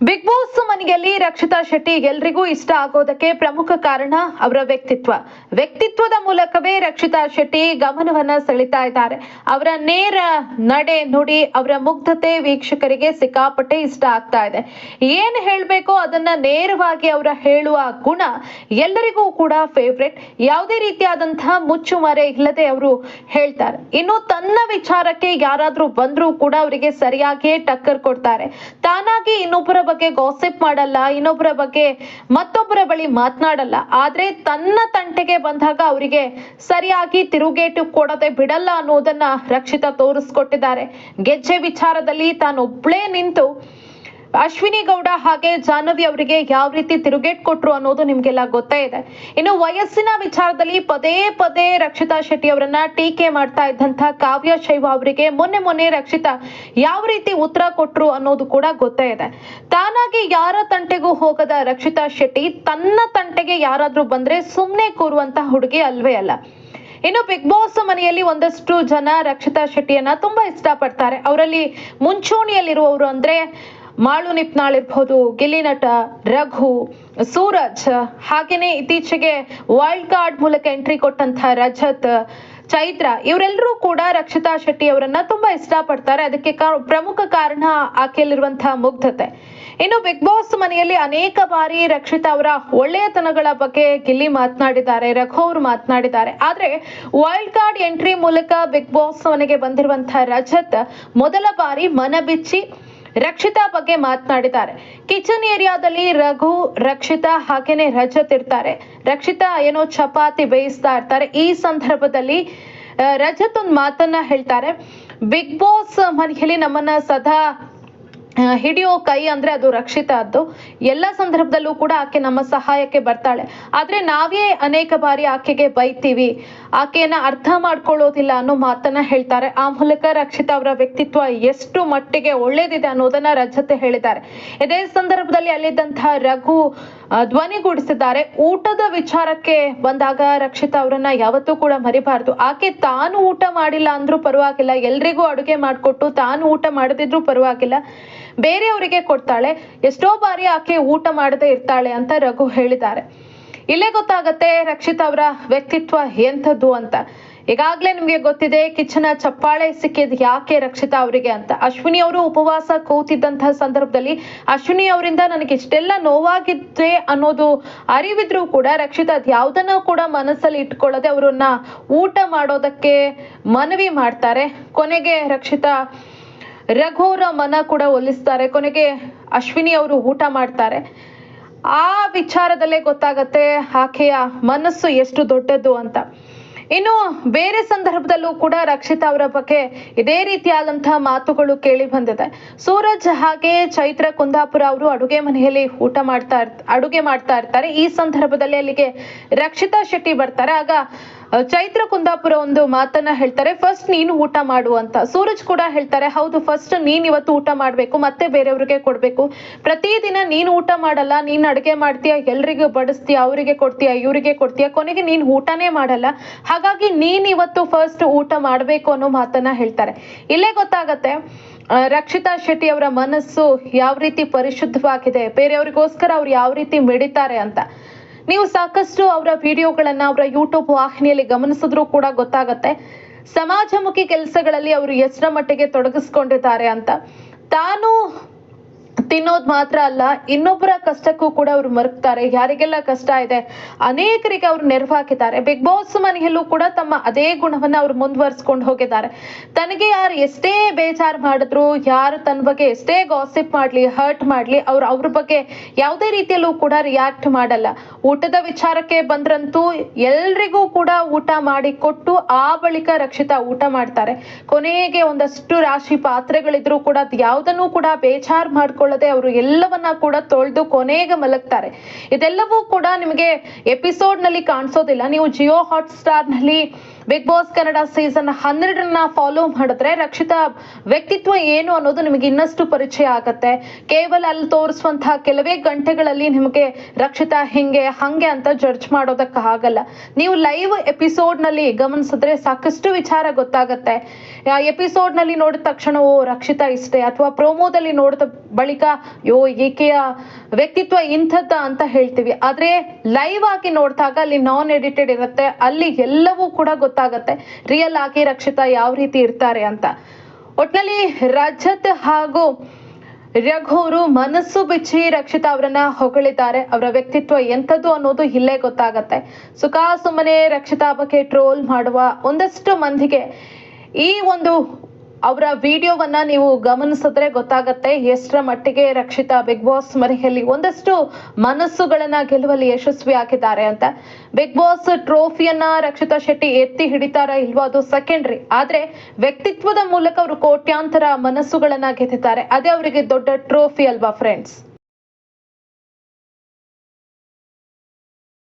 Big boss ಮನೆಯಲ್ಲಿ ರಕ್ಷಿತಾ ಶೆಟ್ಟಿ ಎಲ್ರಿಗೂ ಇಷ್ಟ ಆಗೋದಕ್ಕೆ ಪ್ರಮುಖ ಕಾರಣ ಅವರ ವ್ಯಕ್ತಿತ್ವದ ಮೂಲಕವೇ ರಕ್ಷಿತಾ ಶೆಟ್ಟಿ ಗಮನವನ್ನ ಸೆಳೀತಾ ಇದ್ದಾರೆ. ಅವರ ನೇರ ನಡೆ ನುಡಿ, ಅವರ ಮುಗ್ಧತೆ ವೀಕ್ಷಕರಿಗೆ ಸಿಕ್ಕಾಪಟ್ಟೆ ಇಷ್ಟ ಆಗ್ತಾ ಇದೆ. ಏನ್ ಹೇಳ್ಬೇಕೋ ಅದನ್ನ ನೇರವಾಗಿ ಅವರ ಹೇಳುವ ಗುಣ ಎಲ್ಲರಿಗೂ ಕೂಡ ಫೇವ್ರೆಟ್. ಯಾವುದೇ ರೀತಿಯಾದಂತಹ ಮುಚ್ಚುಮರೆ ಇಲ್ಲದೆ ಅವರು ಹೇಳ್ತಾರೆ. ಇನ್ನು ತನ್ನ ವಿಚಾರಕ್ಕೆ ಯಾರಾದ್ರೂ ಬಂದ್ರೂ ಕೂಡ ಅವರಿಗೆ ಸರಿಯಾಗಿಯೇ ಟಕ್ಕರ್ ಕೊಡ್ತಾರೆ. ತಾನಾಗಿ ಇನ್ನೊಬ್ಬರ ಬಗ್ಗೆ ಗಾಸಿಪ್ ಮಾಡಲ್ಲ, ಇನ್ನೊಬ್ಬರ ಬಗ್ಗೆ ಮತ್ತೊಬ್ಬರ ಬಳಿ ಮಾತನಾಡಲ್ಲ. ಆದ್ರೆ ತನ್ನ ತಂಟೆಗೆ ಬಂದಾಗ ಅವರಿಗೆ ಸರಿಯಾಗಿ ತಿರುಗೇಟು ಕೊಡದೆ ಬಿಡಲ್ಲ ಅನ್ನೋದನ್ನ ರಕ್ಷಿತಾ ತೋರಿಸ್ಕೊಟ್ಟಿದ್ದಾರೆ. ಗೆಜ್ಜೆ ವಿಚಾರದಲ್ಲಿ ತಾನೊಬ್ಳೇ ನಿಂತು ಅಶ್ವಿನಿ ಗೌಡ ಹಾಗೆ ಜಾಹ್ನವಿ ಅವರಿಗೆ ಯಾವ ರೀತಿ ತಿರುಗೇಟ್ ಕೊಟ್ರು ಅನ್ನೋದು ನಿಮ್ಗೆಲ್ಲ ಗೊತ್ತೇ ಇದೆ. ಇನ್ನು ವಯಸ್ಸಿನ ವಿಚಾರದಲ್ಲಿ ಪದೇ ಪದೇ ರಕ್ಷಿತಾ ಶೆಟ್ಟಿ ಅವರನ್ನ ಟೀಕೆ ಮಾಡ್ತಾ ಇದ್ದಂತ ಕಾವ್ಯ ಶೈವ ಅವರಿಗೆ ಮೊನ್ನೆ ರಕ್ಷಿತಾ ಯಾವ ರೀತಿ ಉತ್ತರ ಕೊಟ್ರು ಅನ್ನೋದು ಕೂಡ ಗೊತ್ತೇ ಇದೆ. ತಾನಾಗಿ ಯಾರ ತಂಟೆಗೂ ಹೋಗದ ರಕ್ಷಿತಾ ಶೆಟ್ಟಿ ತನ್ನ ತಂಟೆಗೆ ಯಾರಾದ್ರೂ ಬಂದ್ರೆ ಸುಮ್ನೆ ಕೂರುವಂತ ಹುಡುಗಿ ಅಲ್ವೇ ಅಲ್ಲ. ಇನ್ನು ಬಿಗ್ ಬಾಸ್ ಮನೆಯಲ್ಲಿ ಒಂದಷ್ಟು ಜನ ರಕ್ಷಿತಾ ಶೆಟ್ಟಿಯನ್ನ ತುಂಬಾ ಇಷ್ಟಪಡ್ತಾರೆ. ಅವರಲ್ಲಿ ಮುಂಚೂಣಿಯಲ್ಲಿರುವವರು ಅಂದ್ರೆ ಮಾಳು ನಿಪ್ನಾಳ್ ಇರ್ಬೋದು, ಗಿಲ್ಲಿ ನಟ, ರಘು, ಸೂರಜ್, ಹಾಗೇನೆ ಇತ್ತೀಚೆಗೆ ವೈಲ್ಡ್ ಕಾರ್ಡ್ ಮೂಲಕ ಎಂಟ್ರಿ ಕೊಟ್ಟಂತಹ ರಜತ್, ಚೈತ್ರ, ಇವರೆಲ್ಲರೂ ಕೂಡ ರಕ್ಷಿತಾ ಶೆಟ್ಟಿ ಅವರನ್ನ ತುಂಬಾ ಇಷ್ಟಪಡ್ತಾರೆ. ಅದಕ್ಕೆ ಪ್ರಮುಖ ಕಾರಣ ಆಕೆಯಲ್ಲಿರುವಂತಹ ಮುಗ್ಧತೆ. ಇನ್ನು ಬಿಗ್ ಬಾಸ್ ಮನೆಯಲ್ಲಿ ಅನೇಕ ಬಾರಿ ರಕ್ಷಿತಾ ಅವರ ಒಳ್ಳೆಯತನಗಳ ಬಗ್ಗೆ ಗಿಲ್ಲಿ ಮಾತನಾಡಿದ್ದಾರೆ, ರಘು ಅವರು ಮಾತನಾಡಿದ್ದಾರೆ. ಆದ್ರೆ ವೈಲ್ಡ್ ಕಾರ್ಡ್ ಎಂಟ್ರಿ ಮೂಲಕ ಬಿಗ್ ಬಾಸ್ ಮನೆಗೆ ಬಂದಿರುವಂತಹ ರಜತ್ ಮೊದಲ ಬಾರಿ ಮನಬಿಚ್ಚಿ ರಕ್ಷಿತಾ ಬಗ್ಗೆ ಮಾತನಾಡಿದ್ದಾರೆ. ಕಿಚನ್ ಏರಿಯಾದಲ್ಲಿ ರಘು, ರಕ್ಷಿತಾ ಹಾಗೇನೆ ರಜತ್ ಇರ್ತಾರೆ. ರಕ್ಷಿತಾ ಏನೋ ಚಪಾತಿ ಬೇಯಿಸ್ತಾ ಇರ್ತಾರೆ. ಈ ಸಂದರ್ಭದಲ್ಲಿ ರಜತ್ ಒಂದು ಮಾತನ್ನ ಹೇಳ್ತಾರೆ, ಬಿಗ್ ಬಾಸ್ ಮನೆಯಲ್ಲಿ ನಮ್ಮನ್ನ ಸದಾ ಹಿಡಿಯೋ ಕೈ ಅಂದ್ರೆ ಅದು ರಕ್ಷಿತಾದ್ದು. ಎಲ್ಲ ಸಂದರ್ಭದಲ್ಲೂ ಕೂಡ ಆಕೆ ನಮ್ಮ ಸಹಾಯಕ್ಕೆ ಬರ್ತಾಳೆ. ಆದ್ರೆ ನಾವೇ ಅನೇಕ ಬಾರಿ ಆಕೆಗೆ ಬೈತೀವಿ, ಆಕೆಯನ್ನ ಅರ್ಥ ಮಾಡ್ಕೊಳ್ಳೋದಿಲ್ಲ ಅನ್ನೋ ಮಾತನ್ನ ಹೇಳ್ತಾರೆ. ಆ ಮೂಲಕ ರಕ್ಷಿತಾ ಅವರ ವ್ಯಕ್ತಿತ್ವ ಎಷ್ಟು ಮಟ್ಟಿಗೆ ಒಳ್ಳೇದಿದೆ ಅನ್ನೋದನ್ನ ರಜತ್ ಹೇಳಿದ್ದಾರೆ. ಇದೇ ಸಂದರ್ಭದಲ್ಲಿ ಅಲ್ಲಿದ್ದಂತಹ ರಘು ಧ್ವನಿಗೂಡಿಸಿದ್ದಾರೆ. ಊಟದ ವಿಚಾರಕ್ಕೆ ಬಂದಾಗ ರಕ್ಷಿತಾ ಅವರನ್ನ ಯಾವತ್ತೂ ಕೂಡ ಮರಿಬಾರ್ದು. ಆಕೆ ತಾನು ಊಟ ಮಾಡಿಲ್ಲ ಅಂದ್ರೂ ಪರವಾಗಿಲ್ಲ, ಎಲ್ರಿಗೂ ಅಡುಗೆ ಮಾಡಿಕೊಟ್ಟು ತಾನು ಊಟ ಮಾಡದಿದ್ರೂ ಪರವಾಗಿಲ್ಲ, ಬೇರೆಯವರಿಗೆ ಕೊಡ್ತಾಳೆ. ಎಷ್ಟೋ ಬಾರಿ ಆಕೆ ಊಟ ಮಾಡದೇ ಇರ್ತಾಳೆ ಅಂತ ರಘು ಹೇಳಿದ್ದಾರೆ. ಇಲ್ಲೇ ಗೊತ್ತಾಗತ್ತೆ ರಕ್ಷಿತಾ ಅವರ ವ್ಯಕ್ತಿತ್ವ ಎಂಥದ್ದು ಅಂತ. ಈಗಾಗ್ಲೇ ನಿಮ್ಗೆ ಗೊತ್ತಿದೆ ಕಿಚ್ಚನ ಚಪ್ಪಾಳೆ ಸಿಕ್ಕಿದ್ ಯಾಕೆ ರಕ್ಷಿತಾ ಅವರಿಗೆ ಅಂತ. ಅಶ್ವಿನಿ ಅವರು ಉಪವಾಸ ಕೂತಿದ್ದಂತಹ ಸಂದರ್ಭದಲ್ಲಿ ಅಶ್ವಿನಿ ಅವರಿಂದ ನನಗೆ ಇಷ್ಟೆಲ್ಲ ನೋವಾಗಿದ್ದೆ ಅನ್ನೋದು ಅರಿವಿದ್ರೂ ಕೂಡ ರಕ್ಷಿತಾ ಯಾವ್ದನ್ನ ಕೂಡ ಮನಸ್ಸಲ್ಲಿ ಇಟ್ಕೊಳ್ಳದೆ ಅವರನ್ನ ಊಟ ಮಾಡೋದಕ್ಕೆ ಮನವಿ ಮಾಡ್ತಾರೆ. ಕೊನೆಗೆ ರಕ್ಷಿತಾ ರಘುರ ಮನ ಕೂಡ ಒಲಿಸ್ತಾರೆ. ಕೊನೆಗೆ ಅಶ್ವಿನಿ ಅವರು ಊಟ ಮಾಡ್ತಾರೆ. ಆ ವಿಚಾರದಲ್ಲೇ ಗೊತ್ತಾಗತ್ತೆ ಆಕೆಯ ಮನಸ್ಸು ಎಷ್ಟು ದೊಡ್ಡದು ಅಂತ. ಇನ್ನು ಬೇರೆ ಸಂದರ್ಭದಲ್ಲೂ ಕೂಡ ರಕ್ಷಿತಾ ಅವರ ಬಗ್ಗೆ ಇದೇ ರೀತಿಯಾದಂತಹ ಮಾತುಗಳು ಕೇಳಿ ಬಂದಿದೆ. ಸೂರಜ್ ಹಾಗೆ ಚೈತ್ರ ಕುಂದಾಪುರ ಅವರು ಅಡುಗೆ ಮನೆಯಲ್ಲಿ ಅಡುಗೆ ಮಾಡ್ತಾ ಇರ್ತಾರೆ. ಈ ಸಂದರ್ಭದಲ್ಲಿ ಅಲ್ಲಿಗೆ ರಕ್ಷಿತಾ ಶೆಟ್ಟಿ ಬರ್ತಾರೆ. ಆಗ ಚೈತ್ರ ಕುಂದಾಪುರ ಒಂದು ಮಾತನ್ನ ಹೇಳ್ತಾರೆ, ಫಸ್ಟ್ ನೀನು ಊಟ ಮಾಡು ಅಂತ. ಸೂರಜ್ ಕೂಡ ಹೇಳ್ತಾರೆ, ಹೌದು ಫಸ್ಟ್ ನೀನ್ ಇವತ್ತು ಊಟ ಮಾಡ್ಬೇಕು, ಮತ್ತೆ ಬೇರೆಯವ್ರಿಗೆ ಕೊಡ್ಬೇಕು. ಪ್ರತಿದಿನ ನೀನು ಊಟ ಮಾಡಲ್ಲ, ನೀನ್ ಅಡುಗೆ ಮಾಡ್ತೀಯ, ಎಲ್ರಿಗೂ ಬಡಿಸ್ತೀಯ, ಅವರಿಗೆ ಕೊಡ್ತೀಯ, ಇವರಿಗೆ ಕೊಡ್ತೀಯ, ಕೊನೆಗೆ ನೀನ್ ಊಟನೇ ಮಾಡಲ್ಲ. ಹಾಗಾಗಿ ನೀನ್ ಇವತ್ತು ಫಸ್ಟ್ ಊಟ ಮಾಡ್ಬೇಕು ಅನ್ನೋ ಮಾತನ್ನ ಹೇಳ್ತಾರೆ. ಇಲ್ಲೇ ಗೊತ್ತಾಗತ್ತೆ ರಕ್ಷಿತಾ ಶೆಟ್ಟಿ ಅವರ ಮನಸ್ಸು ಯಾವ ರೀತಿ ಪರಿಶುದ್ಧವಾಗಿದೆ, ಬೇರೆಯವರಿಗೋಸ್ಕರ ಅವ್ರು ಯಾವ ರೀತಿ ಮಿಡಿತಾರೆ ಅಂತ. ನೀವು ಸಾಕಷ್ಟು ಅವರ ವಿಡಿಯೋಗಳನ್ನ ಅವರ ಯೂಟ್ಯೂಬ್ ವಾಹಿನಿಯಲ್ಲಿ ಗಮನಿಸಿದ್ರೂ ಕೂಡ ಗೊತ್ತಾಗತ್ತೆ ಸಮಾಜಮುಖಿ ಕೆಲಸಗಳಲ್ಲಿ ಅವರು ಎಷ್ಟರ ಮಟ್ಟಿಗೆ ತೊಡಗಿಸ್ಕೊಂಡಿದ್ದಾರೆ ಅಂತ. ತಾನು ತಿನ್ನೋದು ಮಾತ್ರ ಅಲ್ಲ, ಇನ್ನೊಬ್ಬರ ಕಷ್ಟಕ್ಕೂ ಕೂಡ ಅವ್ರು ಮರುಗ್ತಾರೆ. ಯಾರಿಗೆಲ್ಲ ಕಷ್ಟ ಇದೆ ಅನೇಕರಿಗೆ ಅವ್ರು ನೆರವಾಗಿದ್ದಾರೆ. ಬಿಗ್ ಬಾಸ್ ಮನೆಯಲ್ಲೂ ಕೂಡ ತಮ್ಮ ಅದೇ ಗುಣವನ್ನ ಅವ್ರು ಮುಂದುವರಿಸ್ಕೊಂಡು ಹೋಗಿದ್ದಾರೆ. ತನಗೆ ಯಾರು ಎಷ್ಟೇ ಬೇಜಾರು ಮಾಡಿದ್ರು, ಯಾರು ತನ್ನ ಬಗ್ಗೆ ಎಷ್ಟೇ ಗಾಸಿಪ್ ಮಾಡ್ಲಿ, ಹರ್ಟ್ ಮಾಡ್ಲಿ, ಅವ್ರ ಬಗ್ಗೆ ಯಾವುದೇ ರೀತಿಯಲ್ಲೂ ಕೂಡ ರಿಯಾಕ್ಟ್ ಮಾಡಲ್ಲ. ಊಟದ ವಿಚಾರಕ್ಕೆ ಬಂದ್ರಂತೂ ಎಲ್ರಿಗೂ ಕೂಡ ಊಟ ಮಾಡಿ ಕೊಟ್ಟು ಆ ಬಳಿಕ ರಕ್ಷಿತಾ ಊಟ ಮಾಡ್ತಾರೆ. ಕೊನೆಗೆ ಒಂದಷ್ಟು ರಾಶಿ ಪಾತ್ರೆಗಳಿದ್ರು ಕೂಡ ಯಾವುದನ್ನು ಕೂಡ ಬೇಜಾರು ಮಾಡ್ಕೊಳ್ಳೋದು ಅವರು ಎಲ್ಲವನ್ನ ಕೂಡ ತೊಳೆದು ಕೊನೆಗೆ ಮಲಗ್ತಾರೆ. ಇದೆಲ್ಲವೂ ಕೂಡ ನಿಮಗೆ ಎಪಿಸೋಡ್ ನಲ್ಲಿ ಕಾಣಿಸೋದಿಲ್ಲ. ನೀವು ಜಿಯೋ ಹಾಟ್ ಸ್ಟಾರ್ ನಲ್ಲಿ Bigg Boss Kannada season 12 follow ಮಾಡಿದ್ರೆ ರಕ್ಷಿತಾ ವ್ಯಕ್ತಿತ್ವ ಏನು ಅನ್ನೋದು ನಿಮಗೆ ಇನ್ನಷ್ಟು ಪರಿಚಯ ಆಗತ್ತೆ. ಕೇವಲ ಅಲ್ಲಿ ತೋರಿಸುವಂತಹ ಕೆಲವೇ ಗಂಟೆಗಳಲ್ಲಿ ನಿಮಗೆ ರಕ್ಷಿತಾ ಹಿಂಗೆ ಹಂಗೆ ಅಂತ ಜಡ್ಜ್ ಮಾಡೋದಕ್ಕೆ ಆಗಲ್ಲ. ನೀವು ಲೈವ್ ಎಪಿಸೋಡ್ ನಲ್ಲಿ ಗಮನಿಸಿದ್ರೆ ಸಾಕಷ್ಟು ವಿಚಾರ ಗೊತ್ತಾಗತ್ತೆ. ಎಪಿಸೋಡ್ ನಲ್ಲಿ ನೋಡಿದ ತಕ್ಷಣ ಓ ರಕ್ಷಿತಾ ಇಷ್ಟೇ, ಅಥವಾ ಪ್ರೋಮೋದಲ್ಲಿ ನೋಡಿದ ಬಳಿಕ ಈಕೆಯ ವ್ಯಕ್ತಿತ್ವ ಇಂಥದ್ದ ಅಂತ ಹೇಳ್ತೀವಿ, ಆದ್ರೆ ಲೈವ್ ಆಗಿ ನೋಡಿದಾಗ ಅಲ್ಲಿ ನಾನ್ ಎಡಿಟೆಡ್ ಇರುತ್ತೆ, ಅಲ್ಲಿ ಎಲ್ಲವೂ ಕೂಡ ಗೊತ್ತಾಗತ್ತೆ ರಿಯಲ್ ಆಗಿ ರಕ್ಷಿತಾ ಯಾವ ರೀತಿ ಇರ್ತಾರೆ ಅಂತ. ಒಟ್ನಲ್ಲಿ ರಜತ್ ಹಾಗೂ ರಘುವರು ಮನಸ್ಸು ಬಿಚ್ಚಿ ರಕ್ಷಿತಾ ಅವರನ್ನ ಹೊಗಳಿದ್ದಾರೆ. ಅವರ ವ್ಯಕ್ತಿತ್ವ ಎಂಥದ್ದು ಅನ್ನೋದು ಇಲ್ಲೇ ಗೊತ್ತಾಗತ್ತೆ. ಸುಮ್ಮನೆ ರಕ್ಷಿತಾ ಬಗ್ಗೆ ಟ್ರೋಲ್ ಮಾಡುವ ಒಂದಷ್ಟು ಮಂದಿಗೆ ಈ ಒಂದು ಅವರ ವಿಡಿಯೋವನ್ನ ನೀವು ಗಮನಿಸಿದ್ರೆ ಗೊತ್ತಾಗತ್ತೆ ಎಷ್ಟರ ಮಟ್ಟಿಗೆ ರಕ್ಷಿತಾ ಬಿಗ್ ಬಾಸ್ ಮನೆಯಲ್ಲಿ ಒಂದಷ್ಟು ಮನಸ್ಸುಗಳನ್ನ ಗೆಲ್ಲುವಲ್ಲಿ ಯಶಸ್ವಿ ಆಗಿದ್ದಾರೆ ಅಂತ. ಬಿಗ್ ಬಾಸ್ ಟ್ರೋಫಿಯನ್ನ ರಕ್ಷಿತಾ ಶೆಟ್ಟಿ ಎತ್ತಿ ಹಿಡಿತಾರ ಇಲ್ವೋ ಅದು ಸೆಕೆಂಡ್ರಿ, ಆದ್ರೆ ವ್ಯಕ್ತಿತ್ವದ ಮೂಲಕ ಅವರು ಕೋಟ್ಯಾಂತರ ಮನಸ್ಸುಗಳನ್ನ ಗೆದ್ದಿದ್ದಾರೆ. ಅದೇ ಅವರಿಗೆ ದೊಡ್ಡ ಟ್ರೋಫಿ ಅಲ್ವಾ ಫ್ರೆಂಡ್ಸ್.